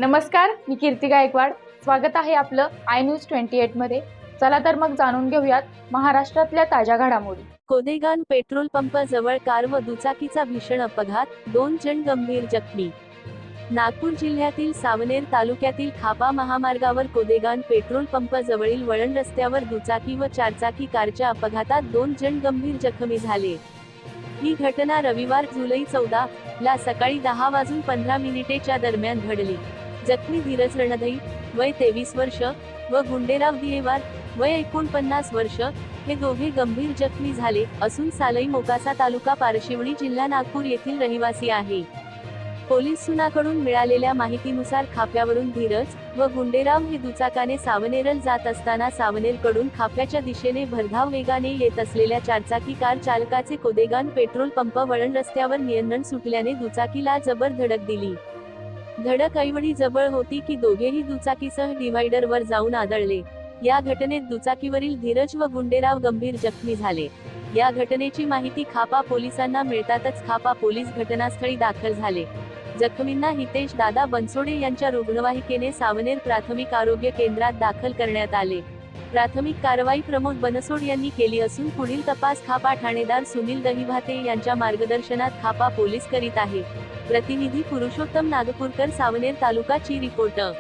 नमस्कार, मी कीर्ती गायकवाड. स्वागत आहे आपलं आय न्यूज 28 मध्ये. चला तर मग जाणून घेऊयात महाराष्ट्रातल्या ताज्या घडामोडी. कोदेगान पेट्रोल पंप जवळ कार व दुचाकीचा भीषण अपघात, 2 जण गंभीर जखमी. नागपूर जिल्ह्यातील सावनेर तालुक्यातील खापा महामार्गावर कोदेगान पेट्रोल पंप जवळील वळण रस्त्यावर दुचाकी व चारचाकी कारच्या अपघातात 2 जण गंभीर जखमी झाले. ही घटना रविवार जुलै 14 ला सकाळी 10:15 च्या दरम्यान घडली. जखमी धीरज रणधई, वय 23 वर्ष, व गुंडेराव दियेवार, वय 49 वर्ष, हे दोघे गंभीर जखमी झाले असून सालई मोकासा तालुका पारशिवनी जिल्हा नागपूर येथील रहिवासी आहे. पोलीस सुनाकडून मिळालेल्या माहितीनुसार खाप्यावरून धीरज व गुंडेराव हे दुचाकाने सावनेरला जात असताना सावनेरकडून खाप्याच्या दिशेने भरधाव वेगाने येत असलेल्या चारचाकी कार चालकाचे कोदेगान पेट्रोल पंप वळण रस्त्यावर नियंत्रण सुटल्याने दुचाकीला जबर धडक दिली. धडक ऐवढी जवळ होती की दोघेही दुचाकीसह डिव्हायडरवर जाऊन आदळले. या घटनेत दुचाकीवरील धीरज व गुंडेराव गंभीर जखमी झाले. या घटनेची माहिती खापा पोलिसांना मिळतातच खापा पोलीस घटनास्थळी दाखल झाले. जखमींना हितेश दादा बनसोडे यांच्या रुग्णवाहिकेने सावनेर प्राथमिक आरोग्य केंद्रात दाखल करण्यात आले. प्राथमिक कारवाई प्रमोद बनसोड यांनी केली असून पुढील तपास खापा ठाणेदार सुनील दहिभाते यांच्या मार्गदर्शनात खापा पोलीस करीत आहे. प्रतिनिधी पुरुषोत्तम नागपूरकर, सावनेर तालुका ची रिपोर्टर.